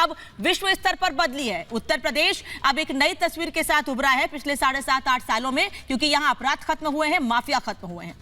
अब विश्व स्तर पर बदली है। उत्तर प्रदेश अब एक नई तस्वीर के साथ उभरा है पिछले 7.5-8 सालों में, क्योंकि यहां अपराध खत्म हुए हैं, माफिया खत्म हुए हैं।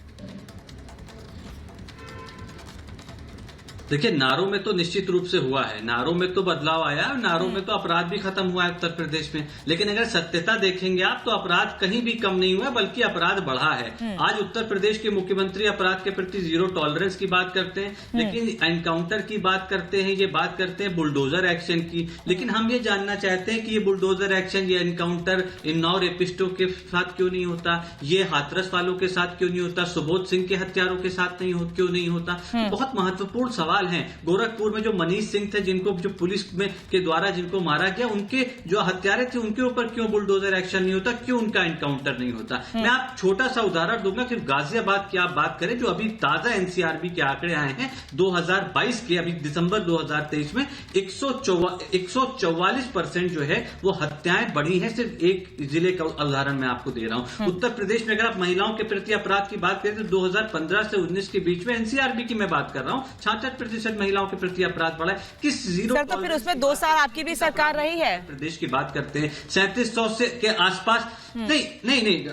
देखिए, नारों में तो निश्चित रूप से हुआ है, नारों में तो बदलाव आया है, नारों में तो अपराध भी खत्म हुआ है उत्तर प्रदेश में। लेकिन अगर सत्यता देखेंगे आप तो अपराध कहीं भी कम नहीं हुआ, बल्कि अपराध बढ़ा है। आज उत्तर प्रदेश के मुख्यमंत्री अपराध के प्रति जीरो टॉलरेंस की बात करते हैं, लेकिन एनकाउंटर की बात करते हैं, ये बात करते हैं बुलडोजर एक्शन की। लेकिन हम ये जानना चाहते हैं कि ये बुलडोजर एक्शन, ये एनकाउंटर इन 9 रेपिस्टों के साथ क्यों नहीं होता, ये हाथरस वालों के साथ क्यों नहीं होता, सुबोध सिंह के हत्यारों के साथ क्यों नहीं होता। बहुत महत्वपूर्ण सवाल हैं। गोरखपुर में जो मनीष सिंह थे, जिनको जो पुलिस में के द्वारा जिनको मारा गया, उनके जो हत्यारे थे उनके ऊपर क्यों बुलडोजर एक्शन नहीं होता, क्यों उनका एनकाउंटर नहीं होता। मैं आप छोटा सा उदाहरण दूंगा कि गाजियाबाद की आप बात करें, जो अभी ताजा एनसीआरबी के आंकड़े आए हैं 2022 के, अभी दिसंबर 2023 में 144% जो है वो हत्याएं बढ़ी हैं। सिर्फ एक जिले का उदाहरण मैं आपको दे रहा हूं। उत्तर प्रदेश में अगर आप महिलाओं के प्रति अपराध की बात करें तो 2015 से 19 के बीच में एनसीआरबी की मैं बात कर रहा हूं, 66% महिलाओं के प्रति अपराध बढ़ा है। किस जीरो सर, तो फिर उसमें 2 साल आपकी भी सरकार रही है। प्रदेश की बात करते हैं 3700 से के आसपास, नहीं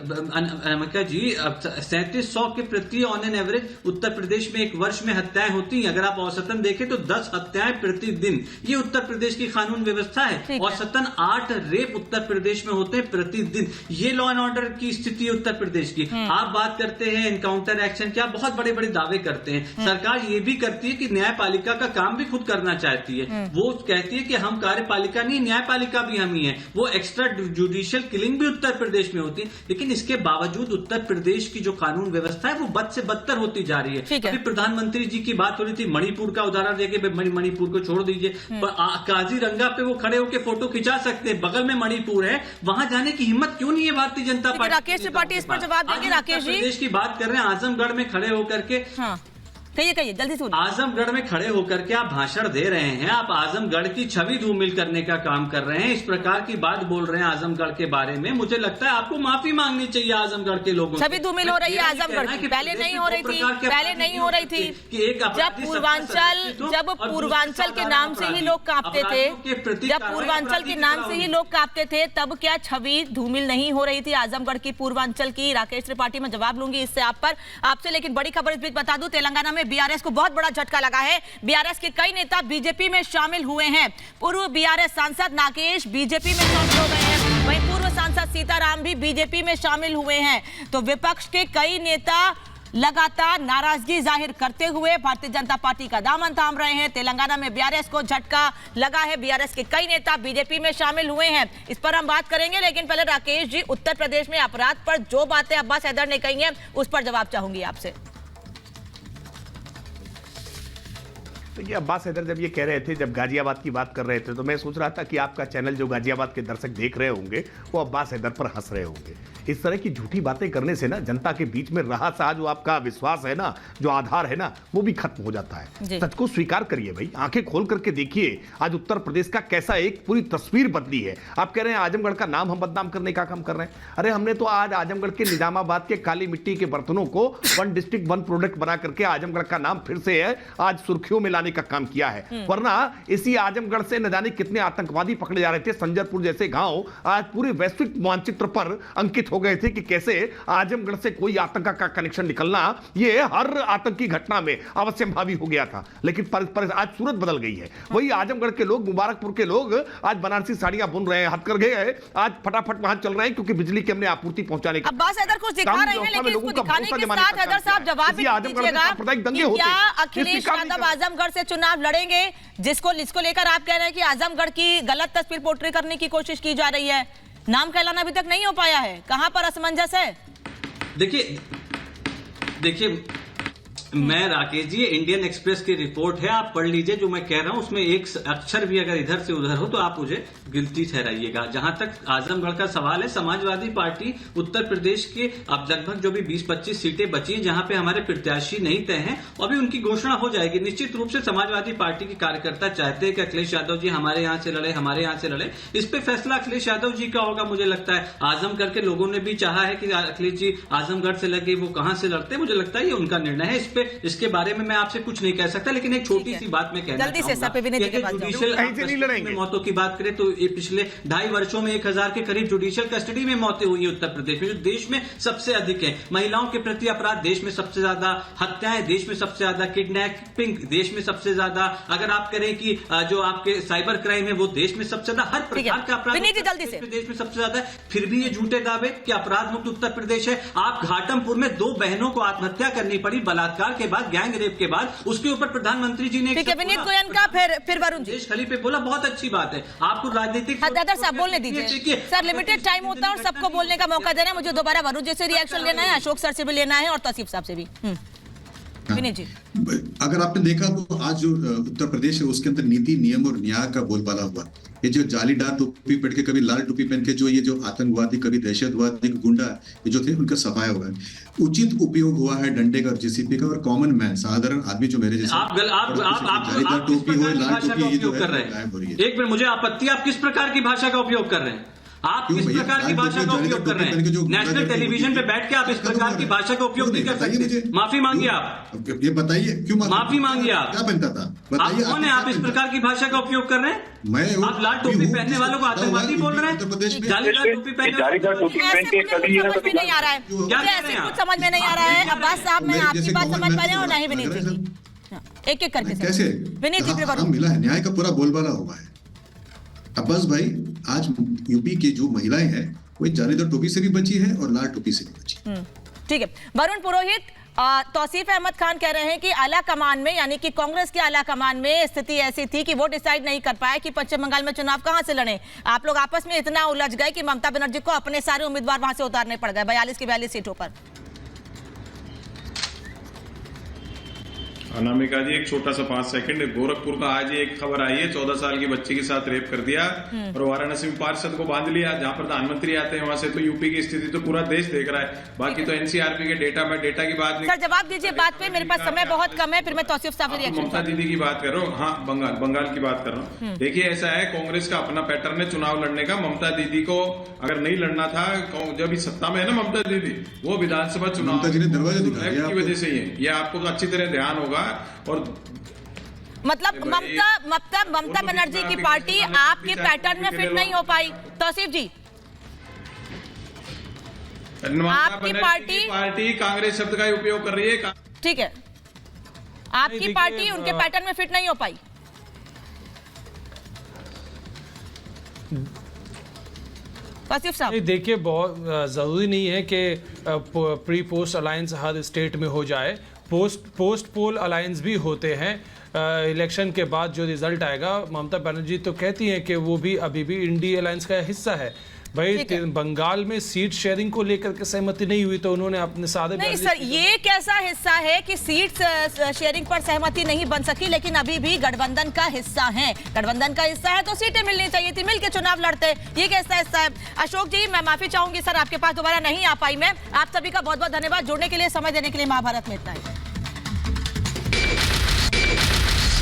अमिका जी, 3700 के प्रति on an average Uttar Pradesh में एक वर्ष में हत्याएं होती हैं। अगर आप औसतन देखें तो 10 हत्याएं प्रतिदिन, ये उत्तर प्रदेश की कानून व्यवस्था है। औसतन 8 रेप उत्तर प्रदेश में होते हैं प्रतिदिन। ये लॉ एंड ऑर्डर की स्थिति है उत्तर प्रदेश की। आप बात करते हैं एनकाउंटर एक्शन के, आप बहुत बड़े बड़े दावे करते हैं। सरकार ये भी करती है कि न्यायपालिका का काम भी खुद करना चाहती है। वो कहती है कि हम कार्यपालिका नहीं, न्यायपालिका भी हम ही है। वो एक्स्ट्रा जुडिशियल किलिंग भी उत्तर प्रदेश में होती है। लेकिन इसके बावजूद उत्तर प्रदेश की जो कानून व्यवस्था है वो बद से बदतर होती जा रही है। अभी प्रधानमंत्री जी की बात हो रही थी, मणिपुर का उदाहरण देके, मणिपुर को छोड़ दीजिए, काजीरंगा पे वो खड़े होकर फोटो खिंचा सकते हैं, बगल में मणिपुर है, वहां जाने की हिम्मत क्यों नहीं है भारतीय जनता पार्टी। राकेश त्रिपाठी इस पर जवाब देंगे। राकेश जी, प्रदेश की बात कर रहे हैं, आजमगढ़ में खड़े होकर के, कहिए जल्दी सुनिए। आजमगढ़ में खड़े होकर के आप भाषण दे रहे हैं, आप आजमगढ़ की छवि धूमिल करने का काम कर रहे हैं, इस प्रकार की बात बोल रहे हैं आजमगढ़ के बारे में। मुझे लगता है आपको माफी मांगनी चाहिए आजमगढ़ के लोगों से। छवि धूमिल हो रही है आजमगढ़ की, पहले नहीं हो रही थी, पहले नहीं हो रही थी। जब पूर्वांचल के नाम से ही लोग कांपते थे, जब पूर्वांचल के नाम से ही लोग कांपते थे, तब क्या छवि धूमिल नहीं हो रही थी आजमगढ़ की, पूर्वांचल की? राकेश त्रिपाठी, मैं जवाब लूंगी इससे आपसे, लेकिन बड़ी खबर इस बीच बता दूं, तेलंगाना में बीआरएस को बहुत बड़ा झटका लगा है। बीआरएस के कई नेता बीजेपी में शामिल हुए हैं। पूर्व बीआरएस सांसद नागेश बीजेपी में शामिल हो गए हैं, वहीं पूर्व सांसद सीताराम भी बीजेपी में शामिल हुए हैं। तो विपक्ष के कई नेता लगातार नाराजगी जाहिर करते हुए भारतीय जनता पार्टी का दामन थाम रहे हैं। तेलंगाना में बीआरएस को झटका लगा है, बीआरएस के कई नेता बीजेपी में शामिल हुए हैं, इस पर हम बात करेंगे। लेकिन पहले राकेश जी, उत्तर प्रदेश में अपराध पर जो बातें अब्बास हैदर ने कही हैं उस पर जवाब चाहूंगी आपसे। देखिए, अब्बास हैदर जब ये कह रहे थे, जब गाजियाबाद की बात कर रहे थे, तो मैं सोच रहा था कि आपका चैनल जो गाजियाबाद के दर्शक देख रहे होंगे वो अब्बास हैदर पर हंस रहे होंगे। इस तरह की झूठी बातें करने से ना जनता के बीच में रहा सा जो आपका विश्वास है ना, जो आधार है ना, वो भी खत्म हो जाता है। सच को स्वीकार करिए भाई, आंखें खोल करके देखिए आज उत्तर प्रदेश का कैसा एक पूरी तस्वीर बदली है। आप कह रहे हैं आजमगढ़ का नाम हम बदनाम करने का काम कर रहे हैं। अरे हमने तो आज आजमगढ़ के निजामाबाद के काली मिट्टी के बर्तनों को 1 डिस्ट्रिक्ट 1 प्रोडक्ट बना करके आजमगढ़ का नाम फिर से है आज सुर्खियों में लाने का काम किया है। वरना इसी आजमगढ़ से न जाने कितने आतंकवादी पकड़े जा रहे थे। संजरपुर जैसे गांव आज पूरे वैश्विक मानचित्र पर अंकित हो गए थे कि कैसे आजमगढ़ से कोई आतंक का कनेक्शन निकलना ये हर आतंकी घटना में अवश्यंभावी हो गया था। लेकिन पर आज सूरत बदल गई है। वही आजमगढ़ के लोग, मुबारकपुर के लोग आज बनारसी साड़ियां बुन रहे हैं, हथकरघे हैं, आज फटाफट वहां चल रहे हैं क्योंकि बिजली की हमने आपूर्ति पहुंचाने का। अब्बास हैदर कुछ दिखा रहे हैं, लेकिन इसको दिखाने के साथ हैदर साहब जवाब भी दीजिएगा कि क्या अखिलेश यादव आजमगढ़ से चुनाव लड़ेंगे, जिसको लेकर आप कह रहे हैं कि आजमगढ़ की गलत तस्वीर पोर्ट्रे करने की कोशिश की जा रही है? नाम कहलाना अभी तक नहीं हो पाया है, कहां पर असमंजस है? देखिए मैं राकेश जी, इंडियन एक्सप्रेस की रिपोर्ट है, आप पढ़ लीजिए जो मैं कह रहा हूं। उसमें एक अक्षर भी अगर इधर से उधर हो तो आप मुझे गिल्टी ठहराइएगा। जहां तक आजमगढ़ का सवाल है, समाजवादी पार्टी उत्तर प्रदेश के अब लगभग जो भी 20-25 सीटें बची हैं जहां पे हमारे प्रत्याशी नहीं तय हैं, अभी उनकी घोषणा हो जाएगी। निश्चित रूप से समाजवादी पार्टी के कार्यकर्ता चाहते हैं कि अखिलेश यादव जी हमारे यहां से लड़े, हमारे यहां से लड़े। इस पे फैसला अखिलेश यादव जी का होगा। मुझे लगता है आजमगढ़ के लोगों ने भी चाहा है कि अखिलेश जी आजमगढ़ से लगे, वो कहां से लड़ते, मुझे लगता है ये उनका निर्णय है। इस पे इसके बारे में मैं आपसे कुछ नहीं कह सकता, लेकिन एक छोटी सी बात मैं कहना जल्दी से सर पे विनीत जी के पास जाओ। जुडिशियल मौतों की बात करें तो ये पिछले 2.5 वर्षों में 1000 के करीब जुडिशियल कस्टडी में मौतें हुई है उत्तर प्रदेश में, जो देश में सबसे अधिक है। महिलाओं के प्रति अपराध देश में सबसे ज्यादा, हत्याएं देश में सबसे ज्यादा, किडनैपिंग देश में सबसे ज्यादा, अगर आप करें कि जो आपके साइबर क्राइम है वो देश में सबसे ज्यादा, हर प्रकार का अपराध देश में सबसे ज्यादा है। फिर भी ये झूठे दावे कि अपराध मुक्त उत्तर प्रदेश है। आप घाटमपुर में 2 बहनों को आत्महत्या करनी पड़ी बलात्कार के बाद, गैंग रेप के बाद, उसके ऊपर प्रधानमंत्री जी ने विनीत गोयनका, फिर वरुण जी देश खली पे बोला, बहुत अच्छी बात है। आपको राजनीतिक साहब बोलने दीजिए सर, लिमिटेड टाइम होता है और सबको बोलने का मौका देना है। मुझे दोबारा वरुण जी से रिएक्शन लेना है, अशोक सर से भी लेना है और तौसीफ साहब से भी। विनीत जी, अगर आपने देखा तो आज जो उत्तर प्रदेश है उसके अंदर नीति, नियम और न्याय का बोलबाला हुआ। ये जो जालीदार टोपी पहन के, कभी लाल टोपी पहन के जो आतंकवादी, कभी दहशतवादी, गुंडा ये जो थे, उनका सफाया हुआ है। उचित उपयोग हुआ है डंडे का और जेसीपी का, और कॉमन मैन, साधारण आदमी जो मेरे जैसे जालीदार टोपी हो, लाल टोपी, ये जो है गायब हो रही है। एक मिनट, मुझे आपत्ति, आप किस प्रकार की भाषा का उपयोग कर रहे हैं? आप किस प्रकार की भाषा का उपयोग कर रहे हैं? नेशनल टेलीविजन पे बैठ के आप इस प्रकार की भाषा का उपयोग नहीं कर सकते। माफी मांगिए आप, ये बताइए क्यों माफी मांगिए आप, क्या बनता था? आप कौन है? आप इस प्रकार की भाषा का उपयोग कर रहे हैं? आप लाल टोपी पहनने वालों को आतंकवादी बोल रहे हैं? जालीदार टोपी पहन के कभी नहीं आ रहा है, कुछ समझ में नहीं आ रहा है। अब्बास साहब, मैं आपकी बात समझ पा रहे हूँ, नहीं विनीत जी, एक एक करके कैसे विनीत जी मिला है, न्याय का पूरा बोलबाला हुआ है। अब्बास भाई, आज यूपी की जो महिलाएं हैं वो जालीदार टोपी से भी बची है और लाल टोपी से भी बची। ठीक है, वरुण पुरोहित, तौसीफ अहमद खान कह रहे हैं कि आला कमान में, यानी कि कांग्रेस के आला कमान में स्थिति ऐसी थी कि वो डिसाइड नहीं कर पाया कि पश्चिम बंगाल में चुनाव कहां से लड़े। आप लोग आपस में इतना उलझ गए कि ममता बनर्जी को अपने सारे उम्मीदवार वहां से उतारने पड़ गए 42 की 42 सीटों पर। अनामिका जी, एक छोटा सा 5 सेकंड। गोरखपुर का आज एक खबर आई है, 14 साल की बच्ची के साथ रेप कर दिया और वाराणसी में पार्षद को बांध लिया। जहां प्रधानमंत्री आते हैं वहां से तो यूपी की स्थिति तो पूरा देश देख रहा है। बाकी तो एनसीआरपी के डेटा में, डेटा की बात नहीं। सर जवाब दीजिए बात पे, मेरे पास समय बहुत कम है, फिर मैं तौसीफ साहब से रिएक्शन। ममता दीदी की बात कर रहा हूँ, हाँ बंगाल की बात कर रहा हूँ। देखिए ऐसा है, कांग्रेस का अपना पैटर्न है चुनाव लड़ने का। ममता दीदी को अगर नहीं लड़ना था, जब सत्ता में है ना ममता दीदी, वो विधानसभा चुनाव की वजह से ही है। ये आपको अच्छी तरह ध्यान होगा। और मतलब ममता बनर्जी की पार्टी आपके पैटर्न में फिट नहीं हो पाई। तौसीफ जी, आपकी पार्टी कांग्रेस शब्द का उपयोग कर रही है, ठीक है, आपकी पार्टी उनके पैटर्न में फिट नहीं हो पाई। तौसीफ साहब, देखिए, बहुत जरूरी नहीं है कि प्री पोस्ट अलायंस हर स्टेट में हो जाए। पोस्ट पोल अलायंस भी होते हैं। इलेक्शन के बाद जो रिजल्ट आएगा, ममता बनर्जी तो कहती हैं कि वो भी अभी भी इंडी अलायंस का हिस्सा है। भाई बंगाल में सीट शेयरिंग को लेकर के सहमति नहीं हुई तो उन्होंने अपने सारे नहीं सर, ये कैसा हिस्सा है कि सीट शेयरिंग पर सहमति नहीं बन सकी, लेकिन अभी भी गठबंधन का हिस्सा है। गठबंधन का हिस्सा है तो सीटें मिलनी चाहिए थी, मिलकर चुनाव लड़ते। ये कैसा हिस्सा है? अशोक जी, मैं माफी चाहूंगी सर, आपके पास दोबारा नहीं आ पाई मैं। आप सभी का बहुत बहुत धन्यवाद जुड़ने के लिए, समय देने के लिए। महाभारत में इतना ही।